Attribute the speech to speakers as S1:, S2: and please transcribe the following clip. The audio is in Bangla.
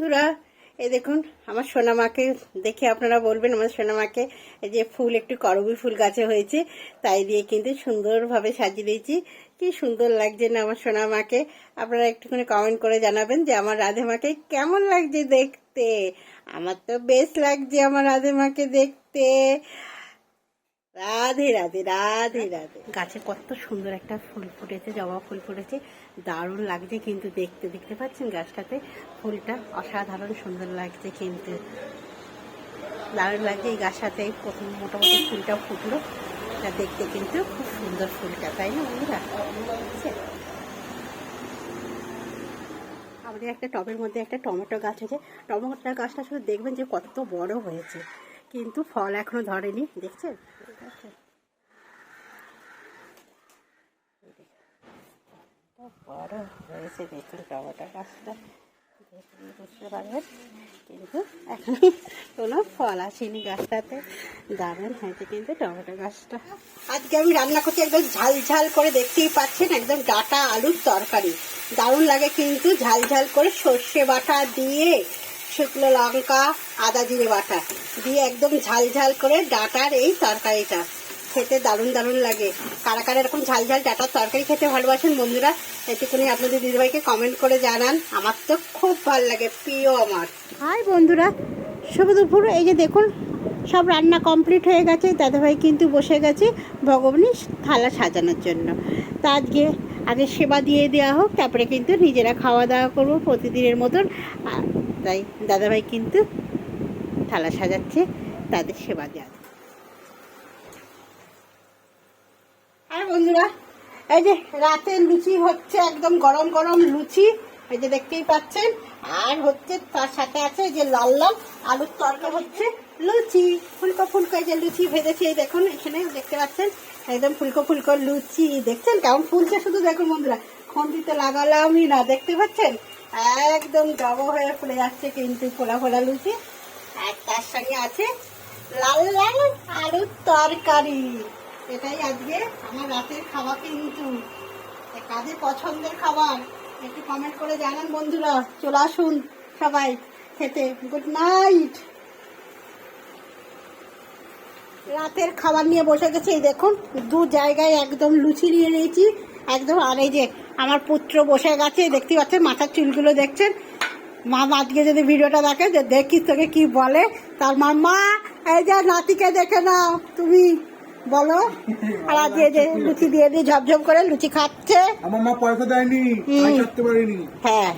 S1: বন্ধুরা, এই দেখুন আমার সোনামাকে দেখে আপনারা বলবেন আমার সোনামাকে এই যে ফুল একটু করবী ফুল গাছে হয়েছে, তাই দিয়ে কিন্তু সুন্দরভাবে সাজিয়ে দিয়েছি। কি সুন্দর লাগছে না আমার সোনামাকে। আপনারা একটুখানি কমেন্ট করে জানাবেন যে আমার রাধেমাকে কেমন লাগছে দেখতে। আমার তো বেশ লাগছে আমার রাধেমাকে দেখতে। রাধে রাধে রাধে রাধে। গাছে কত সুন্দর একটা ফুল ফুটেছে, জবা ফুল ফুটেছে, দারুণ লাগছে কিন্তু দেখতে। দেখতে পাচ্ছেন গাছটাতে ফুলটা অসাধারণ সুন্দর লাগছে, কিন্তু দারুণ লাগছে। এই গাছটাতে প্রথম মোটামুটি ফুলটা ফুটলো, তা দেখতে কিন্তু খুব সুন্দর ফুলটা, তাই না বন্ধুরা? আমাদের একটা টবের মধ্যে একটা টমেটো গাছ আছে। টমেটো গাছটা শুধু দেখবেন যে কত বড় হয়েছে, কিন্তু ফল এখনো ধরেনি, দেখছেন? বড় হয়েছে দেখুন টমেটো গাছটা, বুঝতে পারবেন, কিন্তু এখন কোনো ফল আসেনি গাছটাতে। দারুণ হয়েছে কিন্তু টমেটো গাছটা। আজকে আমি রান্না করছি একদম ঝাল ঝাল করে, দেখতেই পাচ্ছেন একদম ডাঁটা আলুর তরকারি। দারুণ লাগে কিন্তু ঝাল ঝাল করে, সর্ষে বাটা দিয়ে, শুকনো লঙ্কা, আদা জিরে বাটা দিয়ে একদম ঝাল ঝাল করে ডাঁটার এই তরকারিটা খেতে দারুণ দারুণ লাগে। কারা কারা এরকম ঝাল ঝাল ডাঁটার তরকারি খেতে ভালোবাসেন বন্ধুরা, একটুখানি আপনাদের দিদিভাইকে কমেন্ট করে জানান। আমার তো খুব ভালো লাগে, প্রিয় আমার। হাই বন্ধুরা, শুভ দুপুর। এই যে দেখুন সব রান্না কমপ্লিট হয়ে গেছে, দাদাভাই কিন্তু বসে গেছে ভগবানের থালা সাজানোর জন্য। তা আগে সেবা দিয়ে দেওয়া হোক, তারপরে কিন্তু নিজেরা খাওয়া দাওয়া করবো প্রতিদিনের মতন। আর তাই দাদাভাই কিন্তু থালা সাজাচ্ছে, তাদের সেবা দেওয়া। আর বন্ধুরা, এই যে রাতে লুচি হচ্ছে, একদম গরম গরম লুচি, এই যে দেখতেই পাচ্ছেন। আর হচ্ছে তার সাথে আছে যে লাল লাল আলুর তরকা, হচ্ছে লুচি ফুলকো ফুলকো। এই যে লুচি ভেজেছে, এই দেখুন এখানে দেখতে পাচ্ছেন একদম ফুলকো ফুলকো লুচি। দেখছেন কেমন ফুলছে, শুধু দেখুন বন্ধুরা, খন্তিতে লাগালামই না, দেখতে পাচ্ছেন একদম জব হয়ে ফুলে যাচ্ছে কিন্তু ফোলা ফোলা লুচি। আর তার সঙ্গে আছে লাল লাল আলুর তরকারি। এটাই আজকে আমার রাতের খাবার, কিন্তু কাদের পছন্দের খাবার একটু কমেন্ট করে জানান বন্ধুরা। চলে আসুন সবাই খেতে। Good night. রাতের খাবার নিয়ে বসে গেছি, এই দেখুন দু জায়গায় একদম লুচি নিয়ে নিয়েছি একদম। আর এই যে আমার পুত্র বসে গেছে, দেখতে পাচ্ছেন মাথার চুলগুলো দেখছেন। মা আজকে যদি ভিডিওটা দেখে যে দেখিস তোকে কি বলে, তার মা এই যে নাতিকে দেখে নাও তুমি বলো। আর আজকে যে লুচি দিয়ে দিয়ে ঝপঝপ করে লুচি খাচ্ছে।
S2: আমার মা পয়সা দেয়নি, করতে পারিনি।
S1: হ্যাঁ